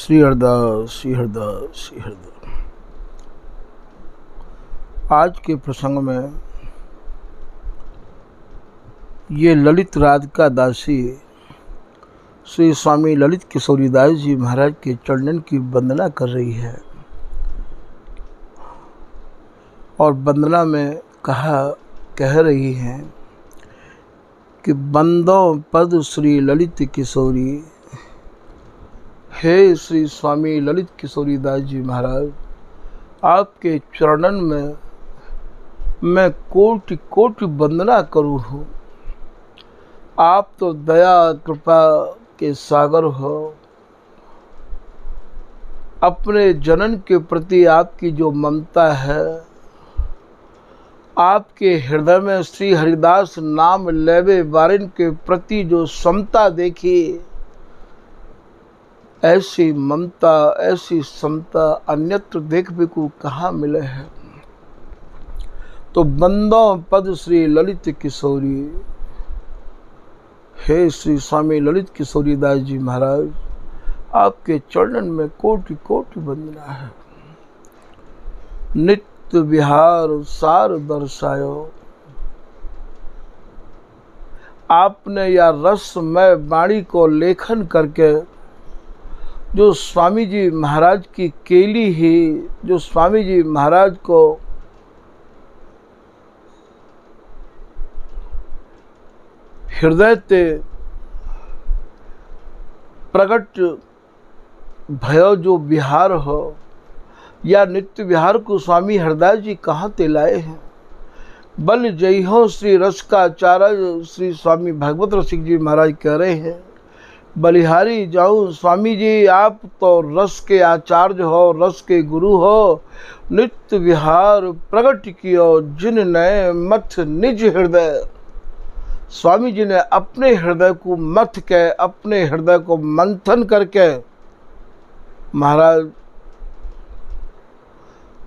श्री हरदास श्री हरदास श्री हरदास। आज के प्रसंग में ये ललित राधिका दासी श्री स्वामी ललित किशोरीदास जी महाराज के चरणन की वंदना कर रही है और वंदना में कह रही हैं कि बंदो पद श्री ललित किशोरी। हे श्री स्वामी ललित किशोरीदास जी महाराज, आपके चरणन में मैं कोटि कोटि वंदना करूँ हूँ। आप तो दया कृपा के सागर हो। अपने जनन के प्रति आपकी जो ममता है, आपके हृदय में श्री हरिदास नाम लेवे वारिन के प्रति जो समता देखी, ऐसी ममता ऐसी समता अन्यत्र देखने को कहाँ मिले है। तो बंदों पद श्री ललित किशोरी। हे श्री स्वामी ललित किशोरीदास जी महाराज, आपके चरणन में कोटि कोटि वंदना है। नित्य विहार सार दर्शायो। आपने या रसमय वाणी को लेखन करके जो स्वामी जी महाराज की केली ही, जो स्वामी जी महाराज को हृदय ते प्रकट भयो जो विहार हो, या नित्य विहार को स्वामी हरदास जी कहाँ ते लाए हैं। बल जय हो श्री रस का आचार्य श्री स्वामी भगवत रसिक जी महाराज कह रहे हैं, बलिहारी जाऊं स्वामी जी, आप तो रस के आचार्य हो, रस के गुरु हो। नित्य विहार प्रकट कियो जिन ने मथ निज हृदय। स्वामी जी ने अपने हृदय को मथ के, अपने हृदय को मंथन करके महाराज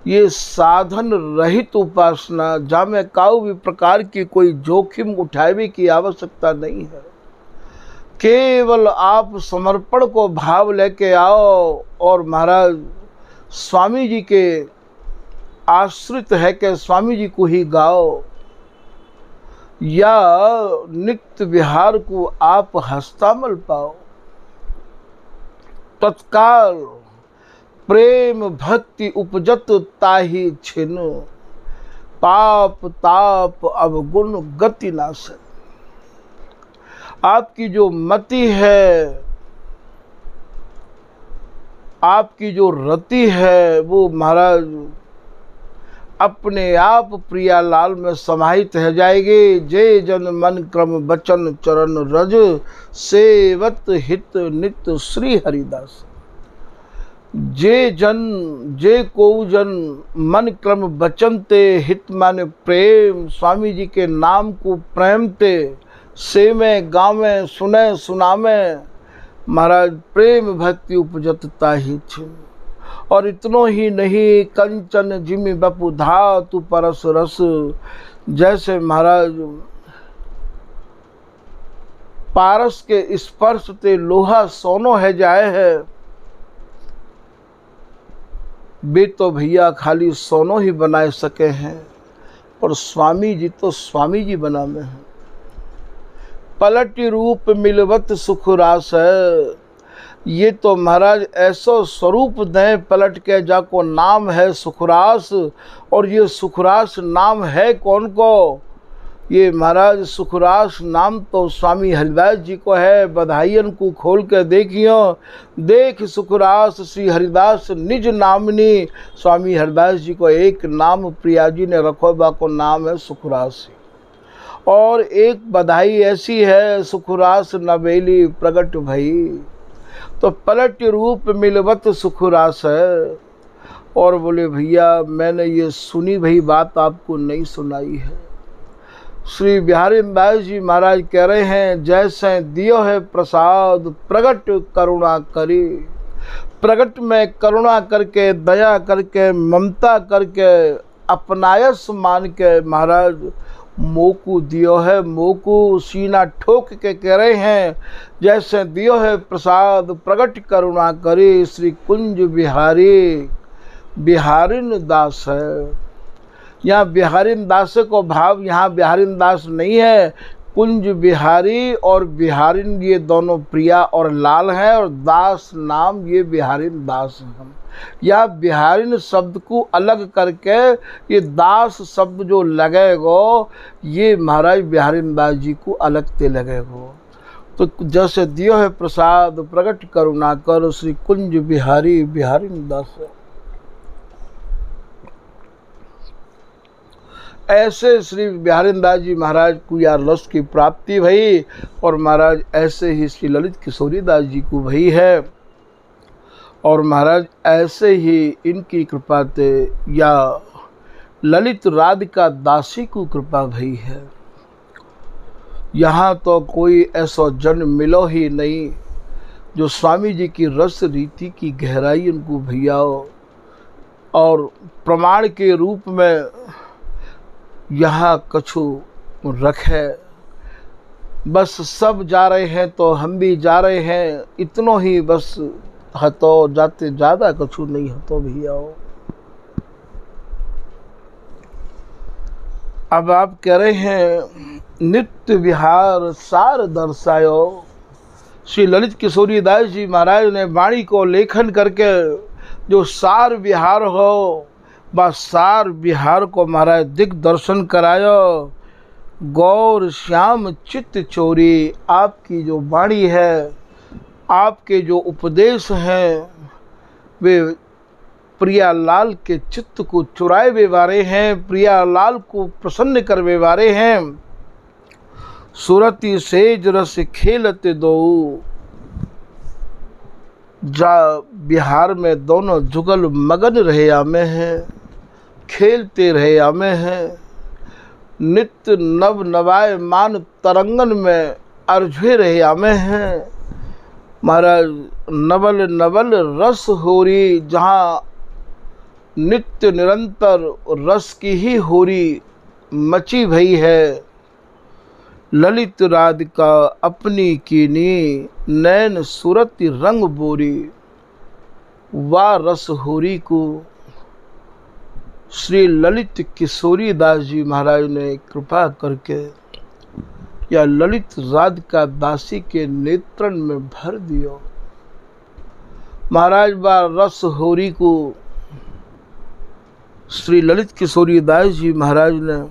ये साधन रहित उपासना, जहाँ में काऊ भी प्रकार की कोई जोखिम उठावे की आवश्यकता नहीं है। केवल आप समर्पण को भाव लेके आओ और महाराज स्वामी जी के आश्रित है कि स्वामी जी को ही गाओ, या नित्य विहार को आप हस्तामल पाओ। तत्काल प्रेम भक्ति उपजत ताहि छिन, पाप ताप अवगुण गति नाश। आपकी जो मति है, आपकी जो रति है, वो महाराज अपने आप प्रियालाल में समाहित हो जाएगी। जे जन मन क्रम बचन चरण रज, सेवत हित नित्य श्री हरिदास। जे जन, जे को जन मन क्रम बचन ते, हित माने प्रेम, स्वामी जी के नाम को प्रेम ते, से में गावे सुने सुनावे, महाराज प्रेम भक्ति उपजतता ही छिन। और इतनो ही नहीं, कंचन जिमि बपु धातु परस रस। जैसे महाराज पारस के स्पर्श ते लोहा सोनो है जाए है, वे तो भैया खाली सोनो ही बनाए सके हैं, और स्वामी जी तो स्वामी जी बना में हैं। पलट रूप मिलवत सुखरास है। ये तो महाराज ऐसो स्वरूप दें पलट के, जाको नाम है सुखरास। और ये सुखरास नाम है कौन को? ये महाराज सुखरास नाम तो स्वामी हरिदास जी को है। बधाइयन को खोल के देखियो, देख सुखरास श्री हरिदास निज नामनी। स्वामी हरिदास जी को एक नाम प्रिया जी ने रखो, बाको नाम है सुखरास। और एक बधाई ऐसी है, सुखरास नवेली प्रगट भई। तो पलट रूप मिलवत सुखरास है। और बोले भैया मैंने ये सुनी भई बात आपको नहीं सुनाई है। श्री बिहारी दास जी महाराज कह रहे हैं, जैसे दियो है प्रसाद प्रगट करुणा करी। प्रगट में करुणा करके, दया करके, ममता करके, अपनायस मान के महाराज मोकू दियो है, मोकू सीना ठोक के कह रहे हैं, जैसे दियो है प्रसाद प्रगट करुणा करे, श्री कुंज बिहारी बिहारिन दास है। यहाँ बिहारिन दास को भाव, यहाँ बिहारिन दास नहीं है, कुंज बिहारी और बिहारिन ये दोनों प्रिया और लाल हैं, और दास नाम ये बिहारिन दास हैं। या बिहारिन शब्द को अलग करके ये दास शब्द जो लगेगो, ये महाराज बिहारिन दास जी को अलग ते लगेगो। तो जैसे दियो है प्रसाद प्रगट करुणा कर, श्री कुंज बिहारी बिहारिन दास। ऐसे श्री बिहारिन दास जी महाराज को यार रस की प्राप्ति भई, और महाराज ऐसे ही श्री ललित किशोरी दास जी को भई है, और महाराज ऐसे ही इनकी कृपा से या ललित राधिका दासी को कृपा भई है। यहाँ तो कोई ऐसा जन मिलो ही नहीं जो स्वामी जी की रस रीति की गहराई उनको भैया हो, और प्रमाण के रूप में यहाँ कछु रखे। बस सब जा रहे हैं तो हम भी जा रहे हैं, इतनो ही बस हतो, जाते ज़्यादा कछु नहीं हतो भैया। अब आप कह रहे हैं नित्य विहार सार दर्शायो। श्री ललित किशोरी दास जी महाराज ने वाणी को लेखन करके जो सार विहार हो, बस सार विहार को महाराज दिग्दर्शन करायो। गौर श्याम चित्त चोरी, आपकी जो वाणी है, आपके जो उपदेश हैं, वे प्रियालाल के चित्त को चुराए वे वारे हैं, प्रियालाल को प्रसन्न कर वे वारे हैं। सुरति सेज रस खेलते दो, जा बिहार में दोनों जुगल मगन रहे आमे हैं, खेलते रहे आमे हैं। नित्य नव नवाय मान तरंगन में अर्झे रहे आमे हैं। महाराज नवल नवल रस होरी, जहाँ नित्य निरंतर रस की ही होरी मची भई है। ललित राधिका अपनी कीनी, नैन सुरति रंग बोरी। वा रस होरी को श्री ललित किशोरी दास जी महाराज ने कृपा करके या ललित राधिका दासी के नेत्रन में भर दियो। महाराज बा रस होरी को श्री ललित किशोरी दास जी महाराज ने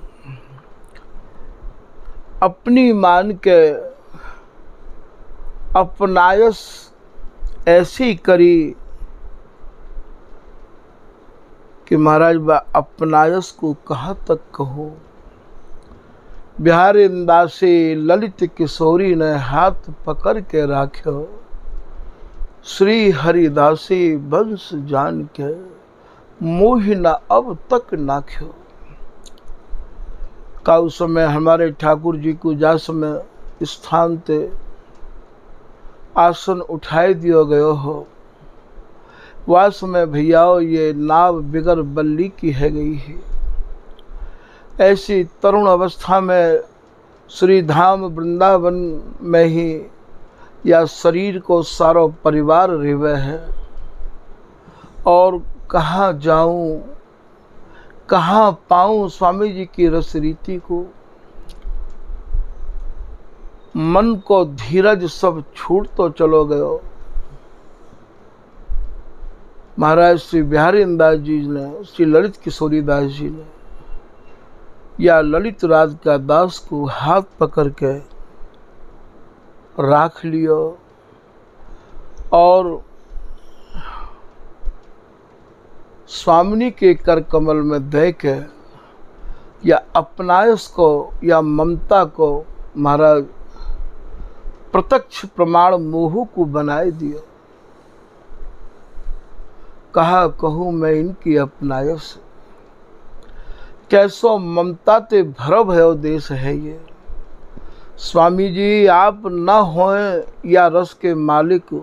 अपनी मान के अपनायस ऐसी करी कि महाराज बा अपनायस को कहाँ तक कहो। बिहारिन दासी ललित किशोरी ने हाथ पकड़ के राख्यो, श्री हरिदासी बंस जान के मोहि न अब तक नाख्यो। का उस समय हमारे ठाकुर जी को जा समय स्थान ते आसन उठाए दियो गयो हो, वह समय भैयाओ ये नाव बिगर बल्ली की है गई है। ऐसी तरुण अवस्था में श्री धाम वृंदावन में ही या शरीर को सारो परिवार रिवे है, और कहाँ जाऊं कहाँ पाऊं स्वामी जी की रस रीति को। मन को धीरज सब छूट तो चलो गयो। महाराज श्री बिहारिन दास जी ने, श्री ललित किशोरी दास जी ने या ललित राधिका दास को हाथ पकड़ के राख लियो, और स्वामिनी के कर कमल में दे के या अपनायस को या ममता को महाराज प्रत्यक्ष प्रमाण मोह को बनाए दियो। कहा कहूँ मैं इनकी अपनायस, कैसो ममता ते भरव है देश है ये। स्वामी जी आप न हों या रस के मालिक,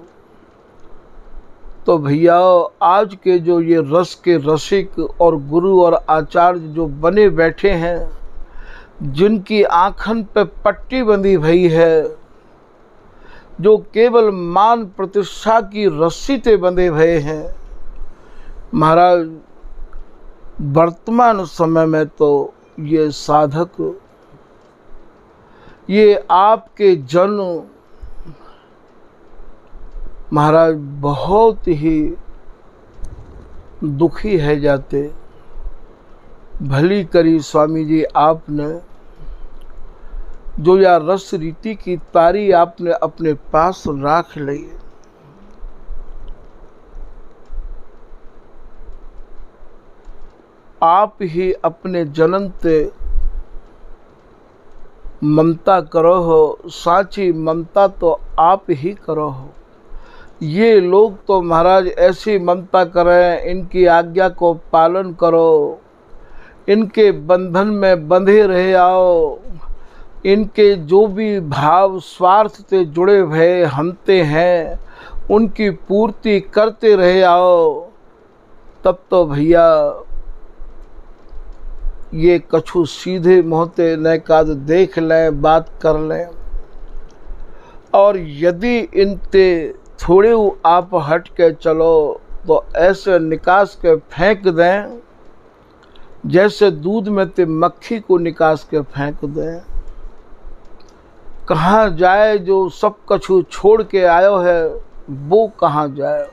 तो भैया आज के जो ये रस के रसिक और गुरु और आचार्य जो बने बैठे हैं, जिनकी आँखन पे पट्टी बंधी भई है, जो केवल मान प्रतिष्ठा की रस्सी ते बंधे भये हैं। महाराज वर्तमान समय में तो ये साधक, ये आपके जन महाराज बहुत ही दुखी है जाते। भली करी स्वामी जी आपने, जो या रस रीति की तारी आपने अपने पास राख ली। आप ही अपने जनन ते ममता करो हो, साची ममता तो आप ही करो हो। ये लोग तो महाराज ऐसी ममता करें, इनकी आज्ञा को पालन करो, इनके बंधन में बंधे रहे आओ, इनके जो भी भाव स्वार्थ से जुड़े हुए हमते हैं उनकी पूर्ति करते रहे आओ। तब तो भैया ये कछु सीधे मोहते न काद देख लें, बात कर लें। और यदि इनते थोड़े आप हट के चलो तो ऐसे निकास के फेंक दें, जैसे दूध में ते मक्खी को निकास के फेंक दें। कहाँ जाए जो सब कछु छोड़ के आयो है, वो कहाँ जाए।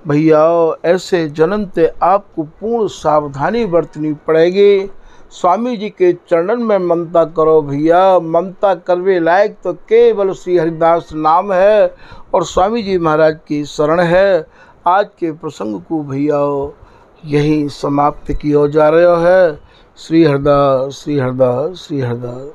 भैया ऐसे जन्म ते आपको पूर्ण सावधानी बरतनी पड़ेगी। स्वामी जी के चरणन में ममता करो भैया। ममता करवे लायक तो केवल श्री हरिदास नाम है और स्वामी जी महाराज की शरण है। आज के प्रसंग को भैया यही समाप्त किया जा रहा है। श्री हरदास, श्री हरदास, श्री हरदास।